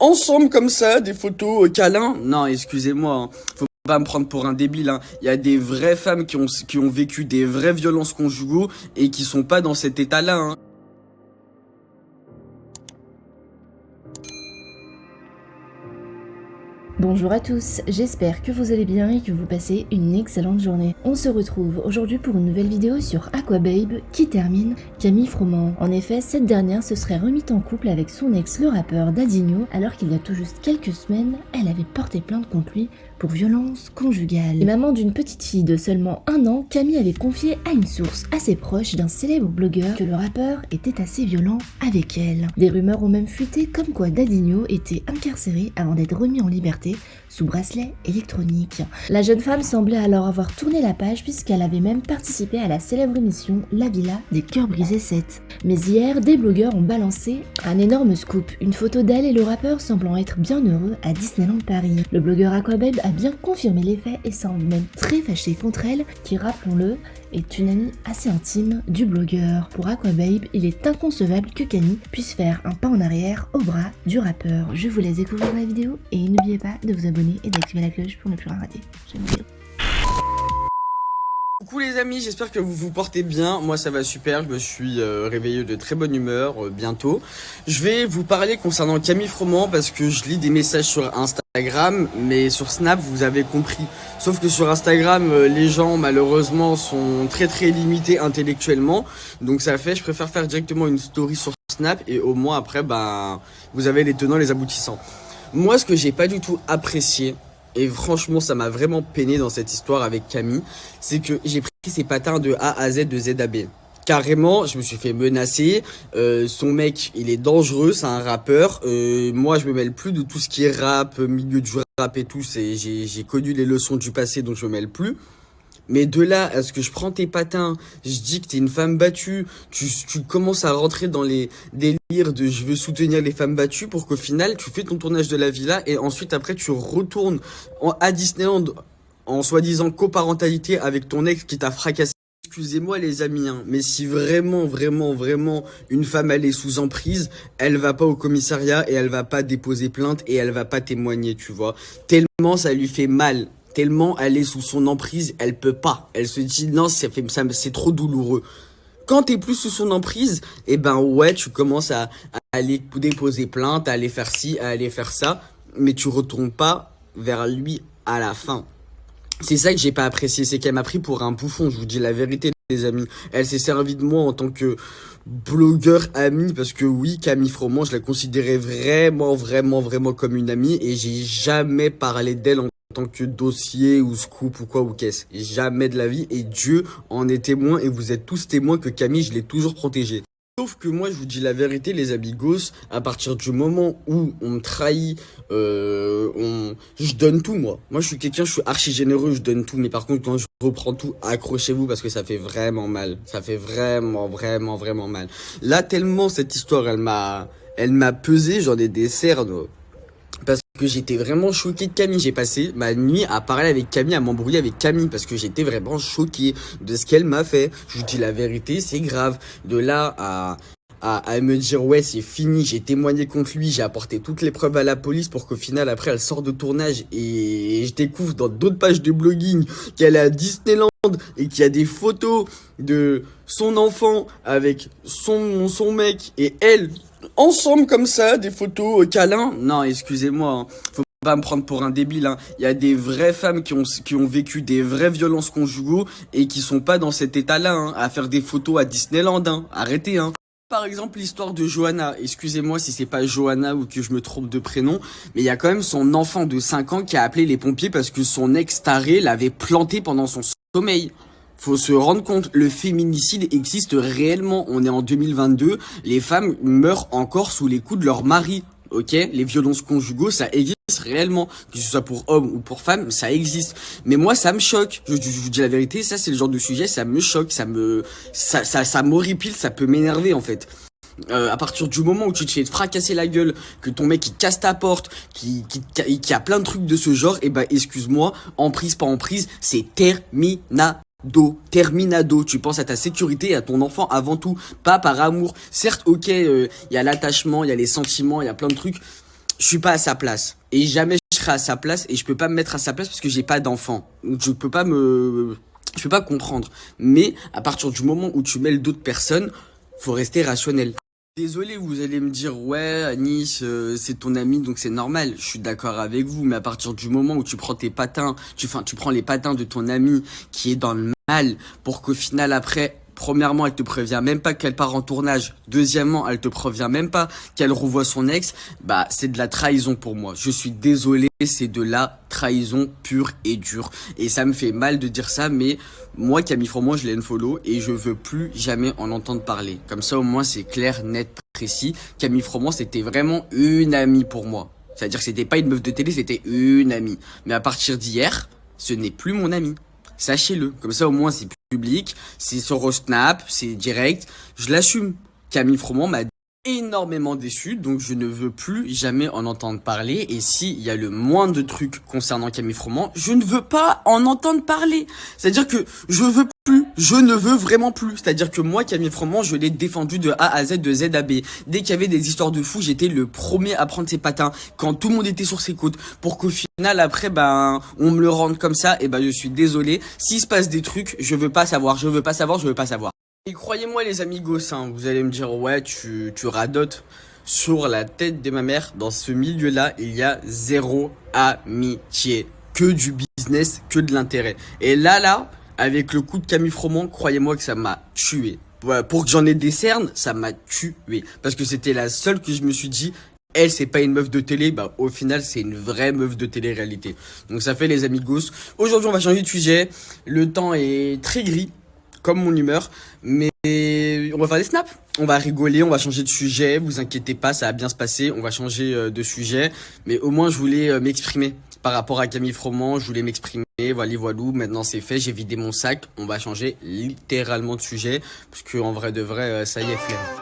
ensemble comme ça, des photos câlins. Non, excusez-moi, hein. Faut pas me prendre pour un débile, hein. Il y a des vraies femmes qui ont vécu des vraies violences conjugaux et qui sont pas dans cet état-là, hein. Bonjour à tous, j'espère que vous allez bien et que vous passez une excellente journée. On se retrouve aujourd'hui pour une nouvelle vidéo sur Aquababe qui termine Camille Froment. En effet, cette dernière se serait remise en couple avec son ex le rappeur Dadinho alors qu'il y a tout juste quelques semaines, elle avait porté plainte contre lui pour violence conjugale. Et maman d'une petite fille de seulement 1 an, Camille avait confié à une source assez proche d'un célèbre blogueur que le rappeur était assez violent avec elle. Des rumeurs ont même fuité comme quoi Dadinho était incarcéré avant d'être remis en liberté sous bracelet électronique. La jeune femme semblait alors avoir tourné la page puisqu'elle avait même participé à la célèbre émission La Villa des Cœurs Brisés 7. Mais hier, des blogueurs ont balancé un énorme scoop, une photo d'elle et le rappeur semblant être bien heureux à Disneyland Paris. Le blogueur Aquababe a bien confirmé les faits et semble même très fâché contre elle, qui, rappelons-le, est une amie assez intime du blogueur. Pour Aquababe, il est inconcevable que Camille puisse faire un pas en arrière au bras du rappeur. Je vous laisse découvrir la vidéo et n'oubliez pas de vous abonner et d'activer la cloche pour ne plus rien rater. J'aime bien. Coucou les amis, j'espère que vous vous portez bien. Moi ça va super, je me suis réveillé de très bonne humeur bientôt. Je vais vous parler concernant Camille Froment parce que je lis des messages sur Instagram, mais sur Snap vous avez compris. Sauf que sur Instagram, les gens malheureusement sont très limités intellectuellement. Donc ça fait, je préfère faire directement une story sur Snap et au moins après vous avez les tenants, les aboutissants. Moi ce que j'ai pas du tout apprécié, et franchement, ça m'a vraiment peiné dans cette histoire avec Camille, c'est que j'ai pris ses patins de A à Z, de Z à B. Carrément, je me suis fait menacer. Son mec, il est dangereux, c'est un rappeur. Moi, je me mêle plus de tout ce qui est rap, milieu du rap et tout. J'ai connu les leçons du passé, donc je me mêle plus. Mais de là à ce que je prends tes patins, je dis que t'es une femme battue, tu commences à rentrer dans les délires de je veux soutenir les femmes battues pour qu'au final tu fais ton tournage de la villa et ensuite après tu retournes à Disneyland en soi-disant coparentalité avec ton ex qui t'a fracassé. Excusez-moi les amis, hein, mais si vraiment une femme elle est sous emprise, elle va pas au commissariat et elle va pas déposer plainte et elle va pas témoigner, tu vois. Tellement ça lui fait mal. Tellement elle est sous son emprise, elle peut pas. Elle se dit non, c'est trop douloureux. Quand t'es plus sous son emprise, eh ben ouais, tu commences à aller déposer plainte, à aller faire ci, à aller faire ça, mais tu retournes pas vers lui à la fin. C'est ça que j'ai pas apprécié, c'est qu'elle m'a pris pour un bouffon, je vous dis la vérité les amis. Elle s'est servie de moi en tant que blogueur ami, parce que oui, Camille Froment, je la considérais vraiment comme une amie, et j'ai jamais parlé d'elle en tant que dossier ou scoop ou quoi ou qu'est-ce. Jamais de la vie, et Dieu en est témoin, et vous êtes tous témoins que Camille, je l'ai toujours protégée. Sauf que moi, je vous dis la vérité, les amigos, à partir du moment où on me trahit, je donne tout, moi. Moi, je suis quelqu'un, je suis archi généreux, je donne tout. Mais par contre, quand je reprends tout, accrochez-vous parce que ça fait vraiment mal. Ça fait vraiment mal. Là, tellement cette histoire, elle m'a pesé, j'en ai des cernes. Parce que j'étais vraiment choqué de Camille. J'ai passé ma nuit à parler avec Camille, à m'embrouiller avec Camille, parce que j'étais vraiment choqué de ce qu'elle m'a fait. Je vous dis la vérité, c'est grave. De là à me dire ouais c'est fini, j'ai témoigné contre lui, j'ai apporté toutes les preuves à la police pour qu'au final après elle sorte de tournage et je découvre dans d'autres pages de blogging qu'elle est à Disneyland et qu'il y a des photos de son enfant avec son mec et elle ensemble comme ça, des photos câlins. Non, excusez-moi, hein. Faut pas me prendre pour un débile, hein. Il y a des vraies femmes qui ont vécu des vraies violences conjugaux et qui sont pas dans cet état-là, hein, à faire des photos à Disneyland, hein. Arrêtez, hein. Par exemple, l'histoire de Johanna. Excusez-moi si c'est pas Johanna ou que je me trompe de prénom, mais il y a quand même son enfant de 5 ans qui a appelé les pompiers parce que son ex taré l'avait planté pendant son sommeil. Faut se rendre compte, le féminicide existe réellement. On est en 2022, les femmes meurent encore sous les coups de leur mari. Ok, les violences conjugaux, ça existe réellement, que ce soit pour hommes ou pour femmes, ça existe. Mais moi, ça me choque. Je vous dis la vérité, ça c'est le genre de sujet, ça me choque, ça m'horripile, ça peut m'énerver en fait. À partir du moment où tu te fais fracasser la gueule, que ton mec il casse ta porte, qui a plein de trucs de ce genre, et bah excuse-moi, emprise pas emprise, c'est terminado, tu penses à ta sécurité et à ton enfant avant tout, pas par amour. Certes, ok, y a l'attachement, il y a les sentiments, il y a plein de trucs. je suis pas à sa place. Et jamais je serai à sa place et je peux pas me mettre à sa place parce que j'ai pas d'enfant. Donc je peux pas comprendre. Mais à partir du moment où tu mêles d'autres personnes, faut rester rationnel. Désolé, vous allez me dire, ouais, Anis, c'est ton ami, donc c'est normal. Je suis d'accord avec vous, mais à partir du moment où tu prends tes patins, tu prends les patins de ton ami qui est dans le mal, pour qu'au final, après, premièrement, elle te prévient même pas qu'elle part en tournage. Deuxièmement, elle te prévient même pas qu'elle revoit son ex. Bah, c'est de la trahison pour moi. Je suis désolé, c'est de la trahison pure et dure. Et ça me fait mal de dire ça, mais moi, Camille Fromont, je l'ai unfollow et je veux plus jamais en entendre parler. Comme ça, au moins, c'est clair, net, précis. Camille Fromont, c'était vraiment une amie pour moi. C'est-à-dire que c'était pas une meuf de télé, c'était une amie. Mais à partir d'hier, ce n'est plus mon amie. Sachez-le. Comme ça, au moins, c'est public, c'est sur Snap, c'est direct. Je l'assume. Camille Fromont m'a énormément déçu, donc je ne veux plus jamais en entendre parler. Et s'il y a le moindre de trucs concernant Camille Fromont, je ne veux pas en entendre parler. C'est-à-dire que je veux plus, je ne veux vraiment plus. C'est-à-dire que moi, Camille Fromont, je l'ai défendu de A à Z, de Z à B. Dès qu'il y avait des histoires de fous, j'étais le premier à prendre ses patins quand tout le monde était sur ses côtes. Pour qu'au final, après, on me le rende comme ça. Et je suis désolé. S'il se passe des trucs, je veux pas savoir, je veux pas savoir, je veux pas savoir. Et croyez-moi les amigos, vous allez me dire, ouais, tu radotes. Sur la tête de ma mère, dans ce milieu-là, il y a zéro amitié. Que du business, que de l'intérêt. Et là, avec le coup de Camille Fromont, croyez-moi que ça m'a tué. Ouais, pour que j'en ai des cernes, ça m'a tué. Parce que c'était la seule que je me suis dit, elle, c'est pas une meuf de télé, au final, c'est une vraie meuf de télé-réalité. Donc ça fait les amigos. Aujourd'hui, on va changer de sujet. Le temps est très gris, comme mon humeur, mais on va faire des snaps. On va rigoler, on va changer de sujet, vous inquiétez pas, ça va bien se passer, on va changer de sujet, mais au moins je voulais m'exprimer par rapport à Camille Fromont, je voulais m'exprimer, voilà, maintenant c'est fait, j'ai vidé mon sac, on va changer littéralement de sujet, parce que en vrai de vrai, ça y est, flemme.